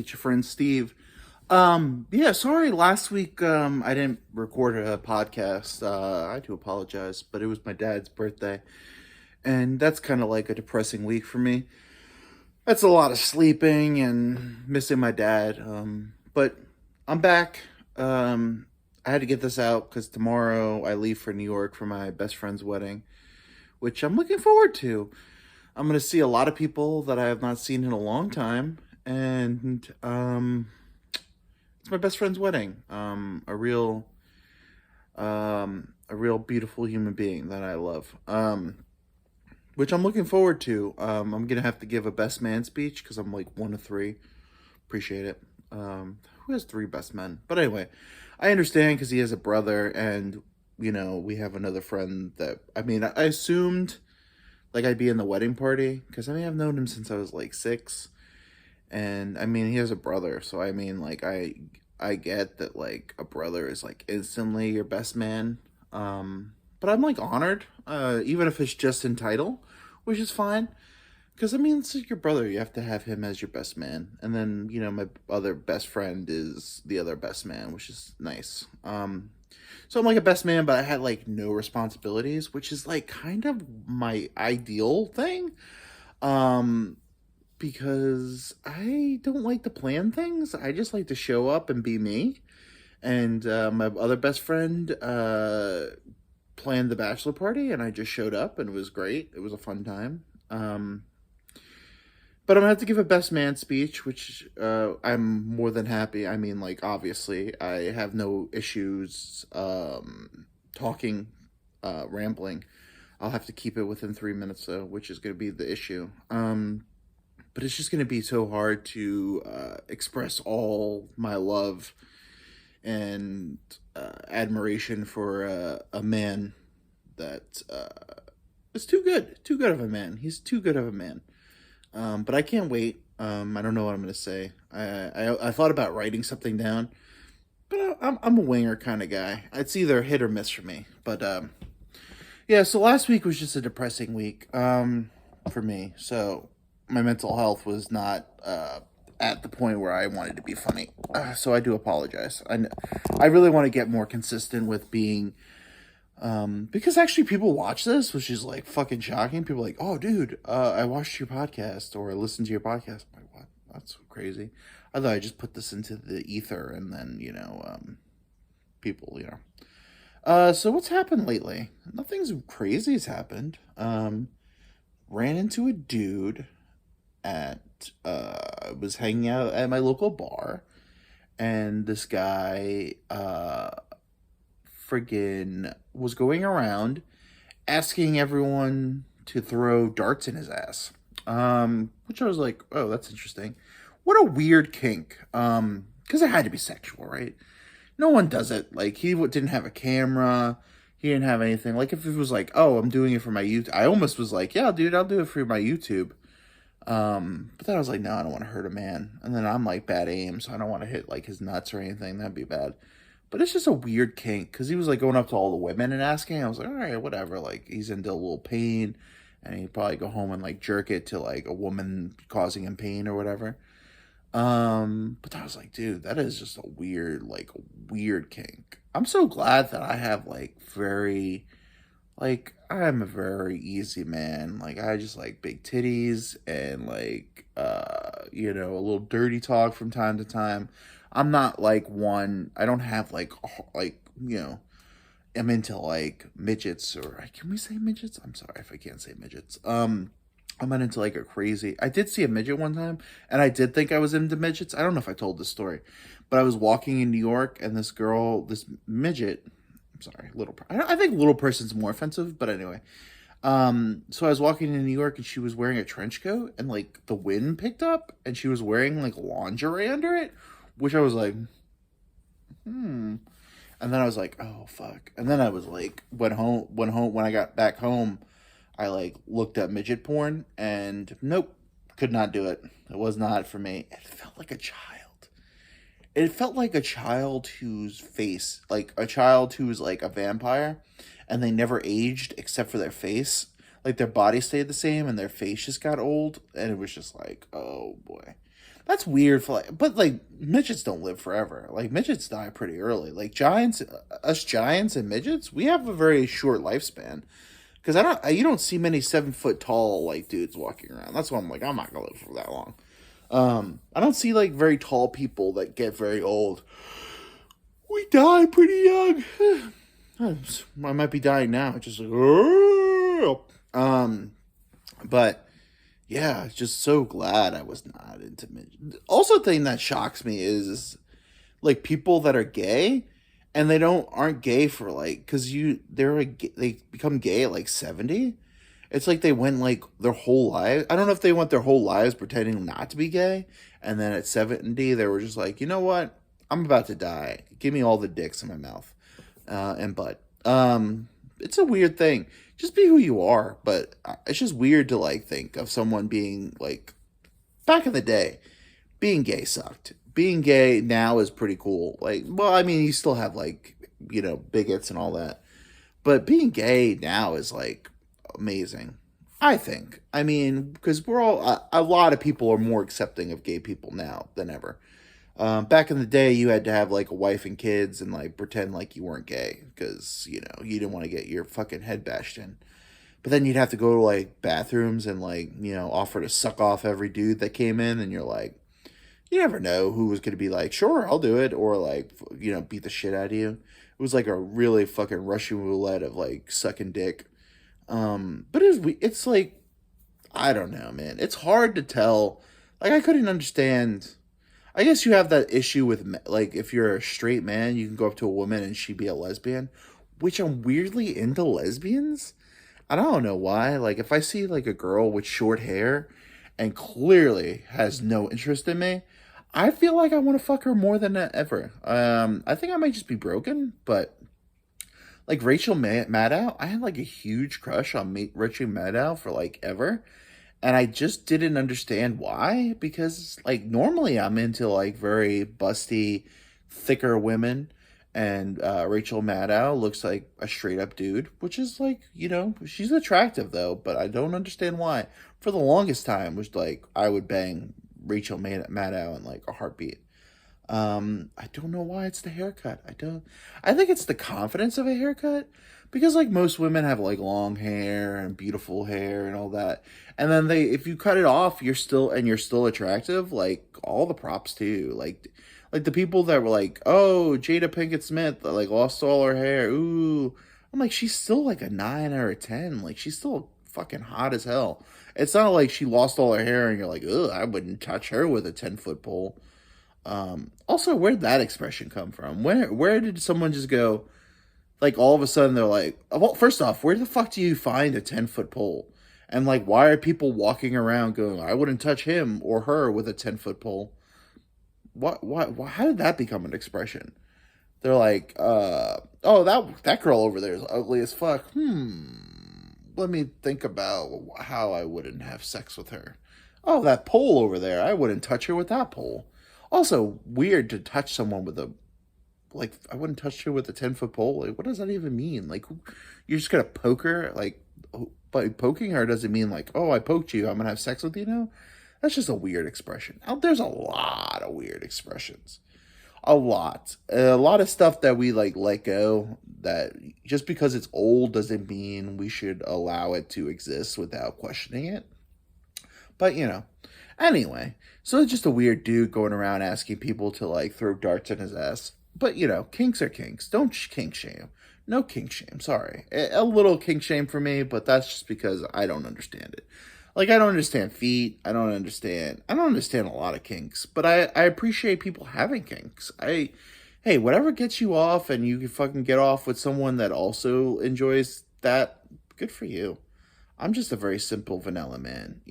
It's your friend Steve. Yeah, sorry, last week I didn't record a podcast. I do apologize, but it was my dad's birthday, and that's kind of like a depressing week for me. That's a lot of sleeping and missing my dad. But I'm back. I had to get this out because tomorrow I leave for New York for my best friend's wedding, which I'm looking forward to. I'm gonna see a lot of people that I have not seen in a long time, and it's my best friend's wedding. A real beautiful human being that I love. Which I'm looking forward to. I'm gonna have to give a best man speech because I'm like one of three. Appreciate it. Who has three best men? But anyway, I understand because he has a brother, and we have another friend that I assumed like I'd be in the wedding party because I've known him since I was like six, and he has a brother, so like I get that like a brother is like instantly your best man. But I'm like honored, even if it's just in title, which is fine. Because it's like your brother, you have to have him as your best man, and then my other best friend is the other best man, which is nice. So I'm like a best man, but I had like no responsibilities, which is like kind of my ideal thing. Um, because I don't like to plan things. I just like to show up and be me. And my other best friend planned the bachelor party, and I just showed up, and it was great. It was a fun time. But I'm gonna have to give a best man speech, which I'm more than happy. Like obviously, I have no issues talking, rambling. I'll have to keep it within 3 minutes though, which is gonna be the issue. But it's just gonna be so hard to express all my love and admiration for a man that is too good of a man. He's too good of a man. But I can't wait. I don't know what I'm gonna say. I thought about writing something down, but I'm a winger kind of guy. It's either hit or miss for me. But yeah. So last week was just a depressing week for me. So my mental health was not at the point where I wanted to be funny. So I do apologize. I really want to get more consistent with being. Because actually people watch this, which is like fucking shocking. People are like, oh, dude, I watched your podcast or I listened to your podcast. I'm like, what? That's crazy. I thought I just put this into the ether and then, people. So what's happened lately? Nothing's crazy has happened. Ran into a dude was hanging out at my local bar, and this guy, friggin' was going around asking everyone to throw darts in his ass. Which I was like, oh, that's interesting. What a weird kink. Because it had to be sexual, right? No one does it. Like, he didn't have a camera. He didn't have anything. Like, if it was like, oh, I'm doing it for my YouTube. I almost was like, yeah, dude, I'll do it for my YouTube. But then I was like, no, I don't want to hurt a man. And then I'm like bad aim, so I don't want to hit like his nuts or anything. That'd be bad. But it's just a weird kink because he was like going up to all the women and asking. I was like, all right, whatever. Like he's into a little pain, and he'd probably go home and like jerk it to like a woman causing him pain or whatever. But I was like, dude, that is just a weird kink. I'm so glad that I have like I'm a very easy man. Like I just like big titties and like a little dirty talk from time to time. I'm not like one. I don't have I'm into like midgets, or can we say midgets? I'm sorry if I can't say midgets. I'm not into like a crazy. I did see a midget one time, and I did think I was into midgets. I don't know if I told this story, but I was walking in New York, and this midget. I'm sorry, little. I think little person's more offensive, but anyway. So I was walking in New York, and she was wearing a trench coat, and like the wind picked up, and she was wearing like lingerie under it, which I was like, hmm. And then I was like, oh fuck. And then I was like, when I got back home, I like looked at midget porn, and nope, could not do it. It was not for me. It felt like a child. It felt like a child whose face, like a child who was like a vampire, and they never aged except for their face. Like their body stayed the same, and their face just got old, and it was just like, oh boy. That's weird for like, but like midgets don't live forever. Like midgets die pretty early. Like giants, us giants and midgets, we have a very short lifespan. Because you don't see many 7 foot tall like dudes walking around. That's why I'm like, I'm not gonna live for that long. I don't see like very tall people that get very old. We die pretty young. I might be dying now. Just like, but yeah, just so glad I was not into midget. Also, thing that shocks me is like people that are gay and they don't aren't gay for like because they become gay at like 70. It's like they went like their whole life. I don't know if they went their whole lives pretending not to be gay, and then at 70 they were just like, you know what, I'm about to die, give me all the dicks in my mouth and butt. It's a weird thing. Just be who you are, but it's just weird to like think of someone being like back in the day being gay sucked. Being gay now is pretty cool. Like, well, I mean, you still have like, bigots and all that. But being gay now is like amazing. I think. I mean, because a lot of people are more accepting of gay people now than ever. Back in the day, you had to have like a wife and kids and like pretend like you weren't gay because, you didn't want to get your fucking head bashed in. But then you'd have to go to like bathrooms and like, offer to suck off every dude that came in, and you're like, you never know who was going to be like, sure, I'll do it, or like, beat the shit out of you. It was like a really fucking Russian roulette of like sucking dick. But it's like, I don't know, man. It's hard to tell. Like, I couldn't understand. I guess you have that issue with, like, if you're a straight man, you can go up to a woman and she be a lesbian, which I'm weirdly into lesbians. I don't know why. Like, if I see like a girl with short hair and clearly has no interest in me, I feel like I want to fuck her more than ever. I think I might just be broken, but like Rachel Maddow, I had like a huge crush on Rachel Maddow for like ever, and I just didn't understand why. Because like normally I'm into like very busty, thicker women, and Rachel Maddow looks like a straight up dude, which is like, she's attractive though, but I don't understand why. For the longest time was like I would bang Rachel Maddow in like a heartbeat. I don't know why it's the haircut. I think it's the confidence of a haircut, because like most women have like long hair and beautiful hair and all that. And then if you cut it off, you're still attractive. Like all the props to you. Like the people that were like, oh, Jada Pinkett Smith, that like lost all her hair. Ooh, I'm like, she's still like a 9 or a 10. Like she's still fucking hot as hell. It's not like she lost all her hair and you're like, ugh, I wouldn't touch her with a 10-foot pole. Also, where'd that expression come from? Where did someone just go, like, all of a sudden they're like, well, first off, where the fuck do you find a 10-foot pole? And, like, why are people walking around going, I wouldn't touch him or her with a 10-foot pole? How did that become an expression? They're like, oh, that girl over there is ugly as fuck. Let me think about how I wouldn't have sex with her. Oh, that pole over there, I wouldn't touch her with that pole. Also, weird to touch someone with I wouldn't touch her with a 10-foot pole. Like, what does that even mean? Like, you're just gonna poke her? Like, by poking her doesn't mean like, oh, I poked you, I'm gonna have sex with you now? That's just a weird expression. There's a lot of weird expressions. A lot. A lot of stuff that we like let go, that just because it's old doesn't mean we should allow it to exist without questioning it. But, anyway, so it's just a weird dude going around asking people to like throw darts in his ass. But, kinks are kinks. Don't kink shame. No kink shame. Sorry. A little kink shame for me, but that's just because I don't understand it. Like, I don't understand feet. I don't understand a lot of kinks, but I appreciate people having kinks. Hey, whatever gets you off and you can fucking get off with someone that also enjoys that, good for you. I'm just a very simple vanilla man,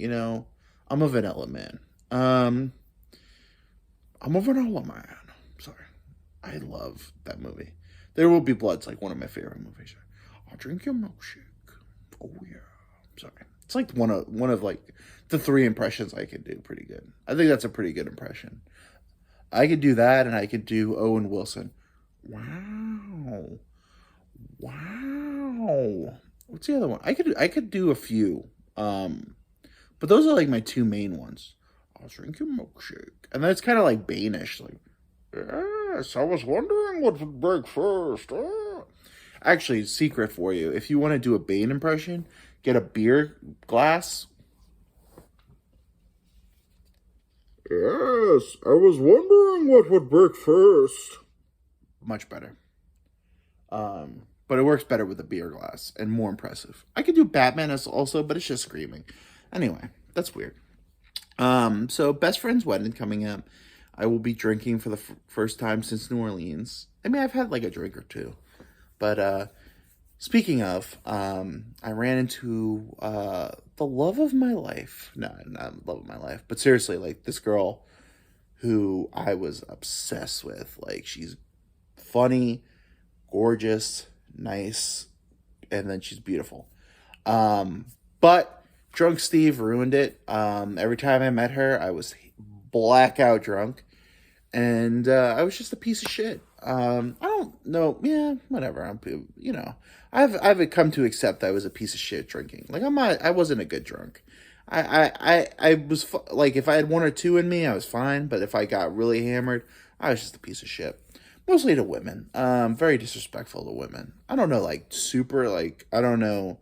I'm a vanilla man. I'm a vanilla man. Sorry. I love that movie. There Will Be Blood's like one of my favorite movies. I'll drink your milkshake. Oh yeah. Sorry. It's like one of like the 3 impressions I can do pretty good. I think that's a pretty good impression. I could do that, and I could do Owen Wilson. Wow. Wow. What's the other one? I could do a few. But those are like my 2 main ones. I'll drink your milkshake. And then it's kind of like Banish, like, yes, I was wondering what would break first. Actually, secret for you. If you want to do a Bane impression, get a beer glass. Yes, I was wondering what would break first. Much better. But it works better with a beer glass and more impressive. I could do Batman as also, but it's just screaming. Anyway, that's weird. So best friend's wedding coming up. I will be drinking for the first time since New Orleans. I mean, I've had like a drink or two. But speaking of, I ran into the love of my life. No, not love of my life, but seriously, like this girl who I was obsessed with. Like, she's funny, gorgeous, nice, and then she's beautiful. But drunk Steve ruined it. Every time I met her, I was blackout drunk, and I was just a piece of shit. I don't know. Yeah, whatever. I've come to accept I was a piece of shit drinking. Like, I wasn't a good drunk. I was like, if I had one or two in me, I was fine. But if I got really hammered, I was just a piece of shit. Mostly to women. Very disrespectful to women. I don't know, like super, like I don't know,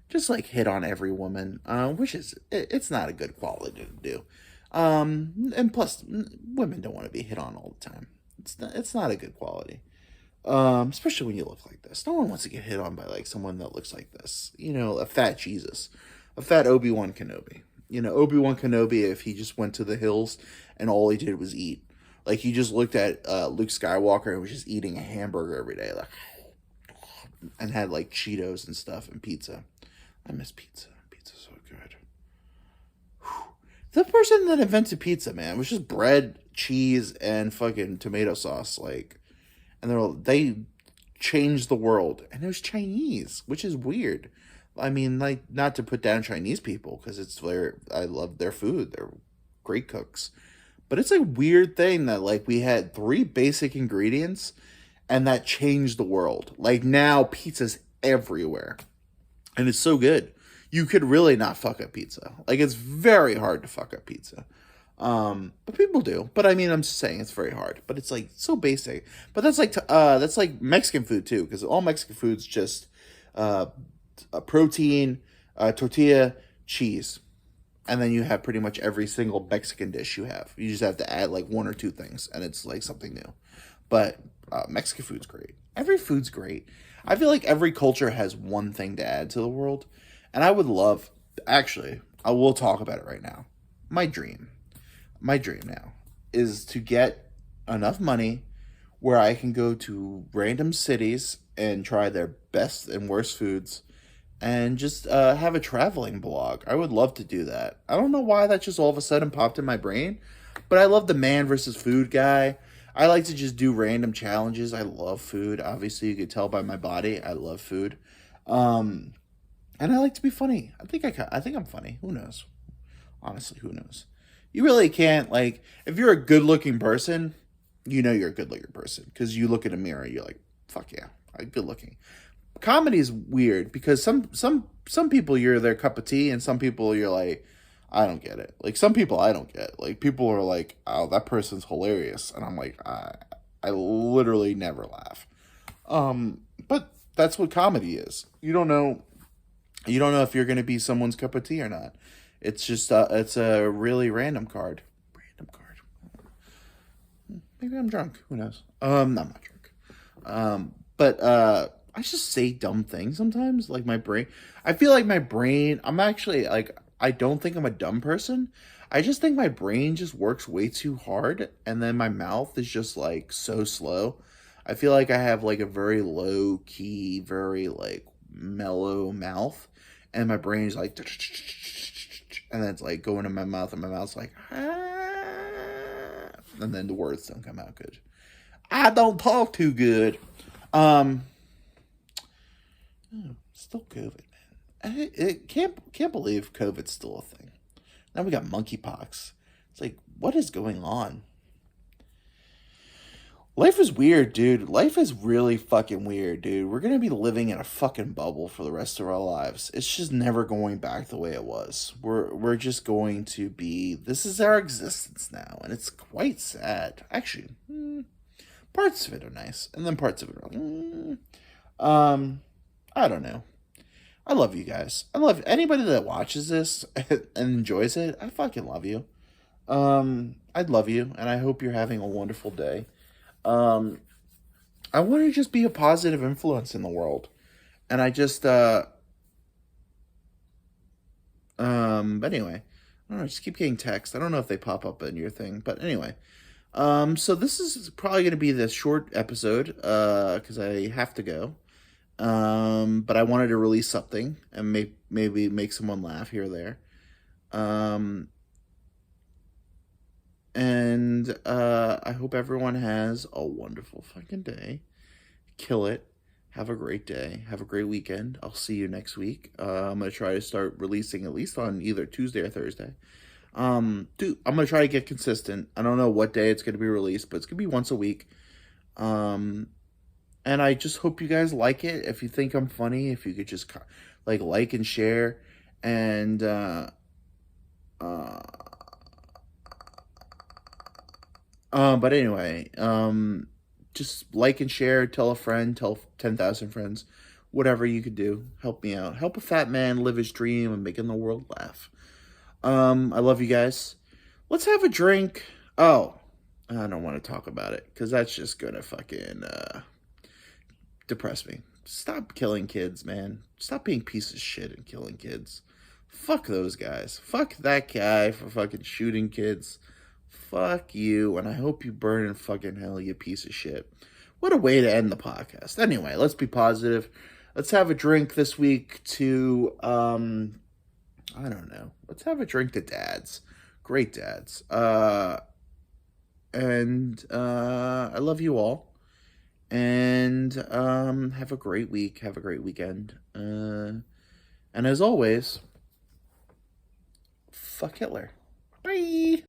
just like hit on every woman. Which is it's not a good quality to do. And plus, women don't want to be hit on all the time. It's not a good quality. Especially when you look like this. No one wants to get hit on by like someone that looks like this. You know, a fat Jesus, a fat Obi-Wan Kenobi. You know, Obi-Wan Kenobi, if he just went to the hills and all he did was eat. Like, he just looked at Luke Skywalker and was just eating a hamburger every day, like, and had like Cheetos and stuff and pizza. I miss pizza. Pizza's so good. Whew. The person that invented pizza, man, was just bread, cheese, and fucking tomato sauce. Like, and they changed the world, and it was Chinese, which is weird. I mean, like, not to put down Chinese people, because I love their food. They're great cooks. But it's a weird thing that, like, we had 3 basic ingredients, and that changed the world. Like, now pizza's everywhere, and it's so good. You could really not fuck up pizza. Like, it's very hard to fuck up pizza. But people do. But I mean, I'm just saying it's very hard. But it's like so basic. But that's like Mexican food too, because all Mexican food's just a protein, tortilla, cheese, and then you have pretty much every single Mexican dish you have. You just have to add like 1 or 2 things, and it's like something new. But Mexican food's great. Every food's great. I feel like every culture has one thing to add to the world, and I would love. Actually, I will talk about it right now. My dream now is to get enough money where I can go to random cities and try their best and worst foods and just have a traveling blog. I would love to do that. I don't know why that just all of a sudden popped in my brain, but I love the man versus food guy. I like to just do random challenges. I love food. Obviously, you could tell by my body. I love food. And I like to be funny. I think I'm funny. Who knows? Honestly, who knows? You really can't, like, if you're a good-looking person, you know you're a good-looking person. Because you look in a mirror, you're like, fuck yeah, I'm good-looking. Comedy is weird, because some people, you're their cup of tea, and some people, you're like, I don't get it. Like, some people I don't get. Like, people are like, oh, that person's hilarious. And I'm like, I literally never laugh. But that's what comedy is. You don't know if you're going to be someone's cup of tea or not. It's just it's a really random card. Maybe I'm drunk. Who knows? I'm not drunk. But I just say dumb things sometimes. Like, my brain. I feel like my brain. I'm actually like, I don't think I'm a dumb person. I just think my brain just works way too hard, and then my mouth is just like so slow. I feel like I have like a very low key, very like mellow mouth, and my brain is like. And then it's like going in my mouth, and my mouth's like, and then the words don't come out good. I don't talk too good. Still COVID, man. I can't believe COVID's still a thing. Now we got monkeypox. It's like, what is going on? Life is weird, dude. Life is really fucking weird, dude. We're gonna be living in a fucking bubble for the rest of our lives. It's just never going back the way it was. We're just going to be. This is our existence now, and it's quite sad. Actually, parts of it are nice, and then parts of it are. I don't know. I love you guys. I love anybody that watches this and enjoys it. I fucking love you. I'd love you, and I hope you're having a wonderful day. Um, I want to just be a positive influence in the world. And I just but anyway, I don't know, I just keep getting texts. I don't know if they pop up in your thing, but anyway. So this is probably going to be the short episode cuz I have to go. But I wanted to release something and maybe make someone laugh here or there. Um and I hope everyone has a wonderful fucking day. Kill it. Have a great day. Have a great weekend. I'll see you next week. I'm gonna try to start releasing at least on either Tuesday or Thursday. Dude, I'm gonna try to get consistent. I don't know what day it's gonna be released, but it's gonna be once a week. Um, and I just hope you guys like it. If you think I'm funny, if you could just like and share, and uh, but anyway, just like and share, tell a friend, tell 10,000 friends, whatever you could do. Help me out. Help a fat man live his dream and making the world laugh. I love you guys. Let's have a drink. Oh, I don't want to talk about it because that's just gonna fucking depress me. Stop killing kids, man. Stop being piece of shit and killing kids. Fuck those guys. Fuck that guy for fucking shooting kids. Fuck you, and I hope you burn in fucking hell, you piece of shit. What a way to end the podcast. Anyway, let's be positive. Let's have a drink this week to, I don't know. Let's have a drink to dads. Great dads. I love you all. And, have a great week. Have a great weekend. And as always, fuck Hitler. Bye.